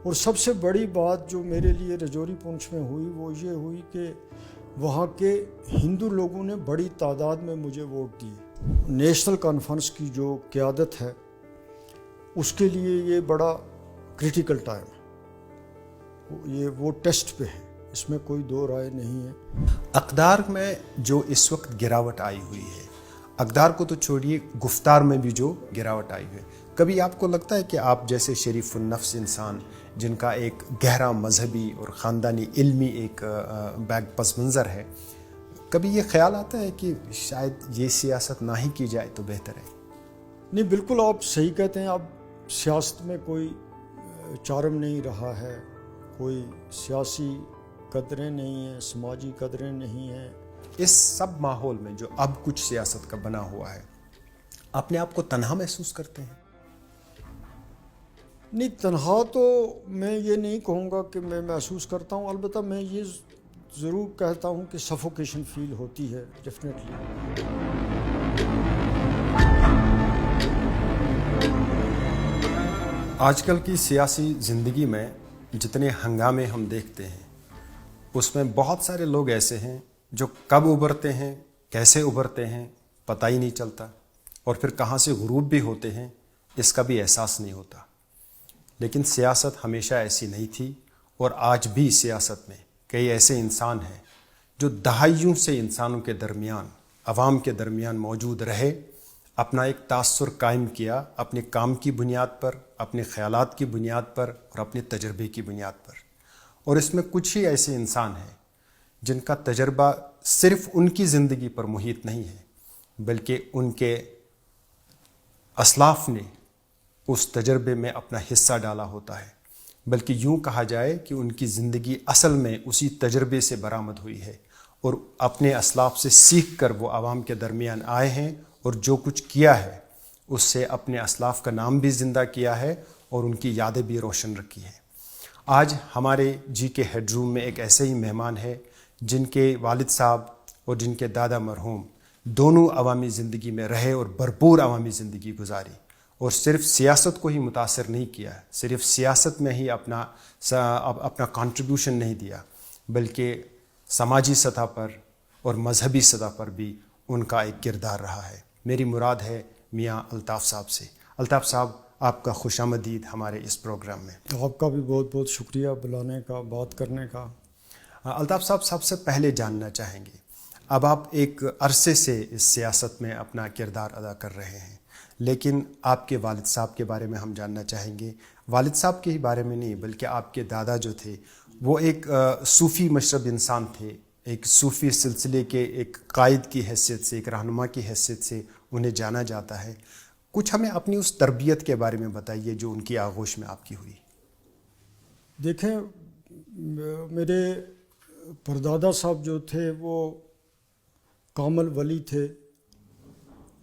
اور سب سے بڑی بات جو میرے لیے رجوری پونچھ میں ہوئی وہ یہ ہوئی کہ وہاں کے ہندو لوگوں نے بڑی تعداد میں مجھے ووٹ دیے۔ نیشنل کانفرنس کی جو قیادت ہے اس کے لیے یہ بڑا کرٹیکل ٹائم ہے، یہ وہ ٹیسٹ پہ ہے، اس میں کوئی دو رائے نہیں ہے۔ اقدار میں جو اس وقت گراوٹ آئی ہوئی ہے، اقدار کو تو چھوڑیے، گفتار میں بھی جو گراوٹ آئی ہوئی ہے، کبھی آپ کو لگتا ہے کہ آپ جیسے شریف النفس انسان جن کا ایک گہرا مذہبی اور خاندانی علمی ایک پس منظر ہے، کبھی یہ خیال آتا ہے کہ شاید یہ سیاست نہ ہی کی جائے تو بہتر ہے؟ نہیں، بالکل آپ صحیح کہتے ہیں۔ اب سیاست میں کوئی چارم نہیں رہا ہے، کوئی سیاسی قدریں نہیں ہیں، سماجی قدریں نہیں ہیں۔ اس سب ماحول میں جو اب کچھ سیاست کا بنا ہوا ہے، اپنے آپ کو تنہا محسوس کرتے ہیں؟ نہیں، تنہا تو میں یہ نہیں کہوں گا کہ میں محسوس کرتا ہوں، البتہ میں یہ ضرور کہتا ہوں کہ سفوکیشن فیل ہوتی ہے ڈیفینیٹلی۔ آج کل کی سیاسی زندگی میں جتنے ہنگامے ہم دیکھتے ہیں اس میں بہت سارے لوگ ایسے ہیں جو کب ابھرتے ہیں، کیسے ابھرتے ہیں پتہ ہی نہیں چلتا، اور پھر کہاں سے غروب بھی ہوتے ہیں اس کا بھی احساس نہیں ہوتا۔ لیکن سیاست ہمیشہ ایسی نہیں تھی، اور آج بھی سیاست میں کئی ایسے انسان ہیں جو دہائیوں سے انسانوں کے درمیان، عوام کے درمیان موجود رہے، اپنا ایک تاثر قائم کیا، اپنے کام کی بنیاد پر، اپنے خیالات کی بنیاد پر اور اپنے تجربے کی بنیاد پر۔ اور اس میں کچھ ہی ایسے انسان ہیں جن کا تجربہ صرف ان کی زندگی پر محیط نہیں ہے، بلکہ ان کے اسلاف نے اس تجربے میں اپنا حصہ ڈالا ہوتا ہے، بلکہ یوں کہا جائے کہ ان کی زندگی اصل میں اسی تجربے سے برآمد ہوئی ہے، اور اپنے اسلاف سے سیکھ کر وہ عوام کے درمیان آئے ہیں، اور جو کچھ کیا ہے اس سے اپنے اسلاف کا نام بھی زندہ کیا ہے اور ان کی یادیں بھی روشن رکھی ہیں۔ آج ہمارے جی کے ہیڈ روم میں ایک ایسے ہی مہمان ہے جن کے والد صاحب اور جن کے دادا مرحوم دونوں عوامی زندگی میں رہے اور بھرپور عوامی زندگی گزاری، اور صرف سیاست کو ہی متاثر نہیں کیا، صرف سیاست میں ہی اپنا کنٹریبیوشن نہیں دیا، بلکہ سماجی سطح پر اور مذہبی سطح پر بھی ان کا ایک کردار رہا ہے۔ میری مراد ہے میاں الطاف صاحب سے۔ الطاف صاحب، آپ کا خوش آمدید ہمارے اس پروگرام میں۔ آپ کا بھی بہت بہت شکریہ بلانے کا، بات کرنے کا۔ الطاف صاحب، سب سے پہلے جاننا چاہیں گے، اب آپ ایک عرصے سے اس سیاست میں اپنا کردار ادا کر رہے ہیں، لیکن آپ کے والد صاحب کے بارے میں ہم جاننا چاہیں گے۔ والد صاحب کے ہی بارے میں نہیں، بلکہ آپ کے دادا جو تھے وہ ایک صوفی مشرب انسان تھے، ایک صوفی سلسلے کے ایک قائد کی حیثیت سے، ایک رہنما کی حیثیت سے انہیں جانا جاتا ہے۔ کچھ ہمیں اپنی اس تربیت کے بارے میں بتائیے جو ان کی آغوش میں آپ کی ہوئی۔ دیکھیں، میرے پردادا صاحب جو تھے وہ کامل ولی تھے،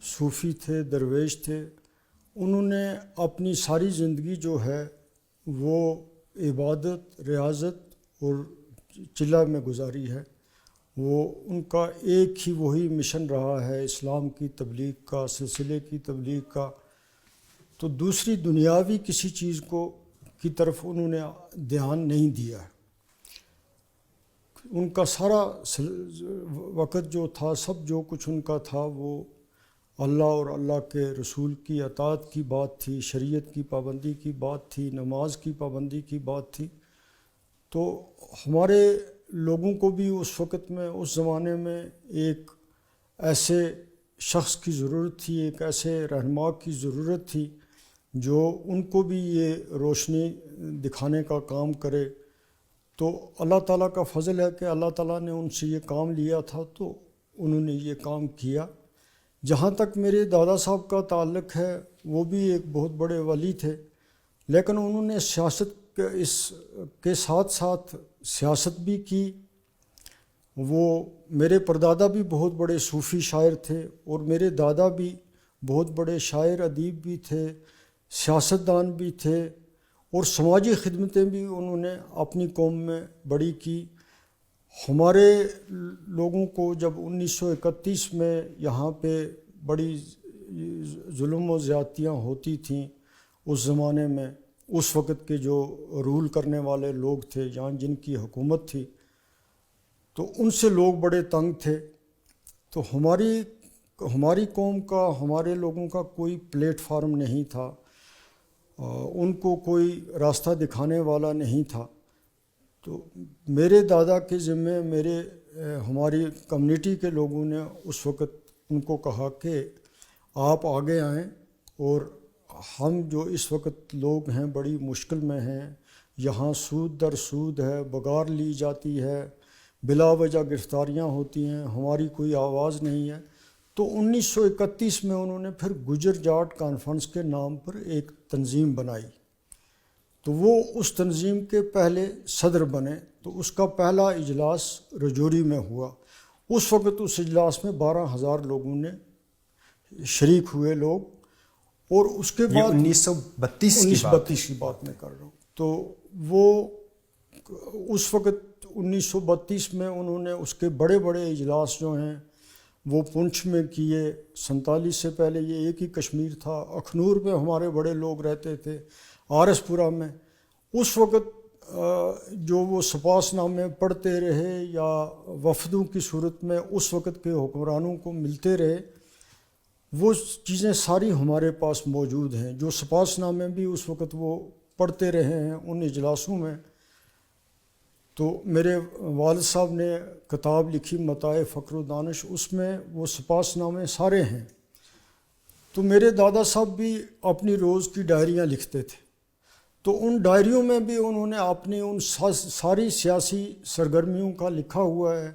صوفی تھے، درویش تھے۔ انہوں نے اپنی ساری زندگی جو ہے وہ عبادت، ریاضت اور چلہ میں گزاری ہے۔ وہ ان کا ایک ہی وہی مشن رہا ہے، اسلام کی تبلیغ کا، سلسلے کی تبلیغ کا۔ تو دوسری دنیاوی کسی چیز کی طرف انہوں نے دھیان نہیں دیا۔ ان کا سارا وقت جو تھا، سب جو کچھ ان کا تھا، وہ اللہ اور اللہ کے رسول کی اطاعت کی بات تھی، شریعت کی پابندی کی بات تھی، نماز کی پابندی کی بات تھی۔ تو ہمارے لوگوں کو بھی اس وقت میں، اس زمانے میں ایک ایسے شخص کی ضرورت تھی، ایک ایسے رہنما کی ضرورت تھی جو ان کو بھی یہ روشنی دکھانے کا کام کرے۔ تو اللہ تعالیٰ کا فضل ہے کہ اللہ تعالیٰ نے ان سے یہ کام لیا تھا، تو انہوں نے یہ کام کیا۔ جہاں تک میرے دادا صاحب کا تعلق ہے، وہ بھی ایک بہت بڑے ولی تھے، لیکن انہوں نے سیاست کے ساتھ ساتھ سیاست بھی کی۔ وہ میرے پردادا بھی بہت بڑے صوفی شاعر تھے، اور میرے دادا بھی بہت بڑے شاعر ادیب بھی تھے، سیاستدان بھی تھے، اور سماجی خدمتیں بھی انہوں نے اپنی قوم میں بڑی کی۔ ہمارے لوگوں کو جب 1931 میں یہاں پہ بڑی ظلم و زیادتیاں ہوتی تھیں اس زمانے میں، اس وقت کے جو رول کرنے والے لوگ تھے یہاں جن کی حکومت تھی تو ان سے لوگ بڑے تنگ تھے. تو ہماری قوم کا ہمارے لوگوں کا کوئی پلیٹ فارم نہیں تھا, ان کو کوئی راستہ دکھانے والا نہیں تھا. تو میرے دادا کے ذمے ہماری کمیونٹی کے لوگوں نے اس وقت ان کو کہا کہ آپ آگے آئیں اور ہم جو اس وقت لوگ ہیں بڑی مشکل میں ہیں, یہاں سود در سود ہے, بگار لی جاتی ہے, بلا وجہ گرفتاریاں ہوتی ہیں, ہماری کوئی آواز نہیں ہے. تو 1931 میں انہوں نے پھر گجر جاٹ کانفرنس کے نام پر ایک تنظیم بنائی. تو وہ اس تنظیم کے پہلے صدر بنے. تو اس کا پہلا اجلاس رجوری میں ہوا. اس وقت اس اجلاس میں 12,000 لوگوں نے شریک ہوئے لوگ. اور اس کے بعد 1932 کی بات میں کر رہا ہوں. تو وہ اس وقت 1932 میں انہوں نے اس کے بڑے بڑے اجلاس جو ہیں وہ پونچھ میں کیے. 47 سے پہلے یہ ایک ہی کشمیر تھا. اکھنور میں ہمارے بڑے لوگ رہتے تھے, آر ایس پورہ میں. اس وقت جو وہ سپاس نامے پڑھتے رہے یا وفدوں کی صورت میں اس وقت کے حکمرانوں کو ملتے رہے, وہ چیزیں ساری ہمارے پاس موجود ہیں. جو سپاس نامے بھی اس وقت وہ پڑھتے رہے ہیں ان اجلاسوں میں. تو میرے والد صاحب نے کتاب لکھی متاع فقر و دانش, اس میں وہ سپاس نامے سارے ہیں. تو میرے دادا صاحب بھی اپنی روز کی ڈائریاں لکھتے تھے. تو ان ڈائریوں میں بھی انہوں نے اپنی ان ساری سیاسی سرگرمیوں کا لکھا ہوا ہے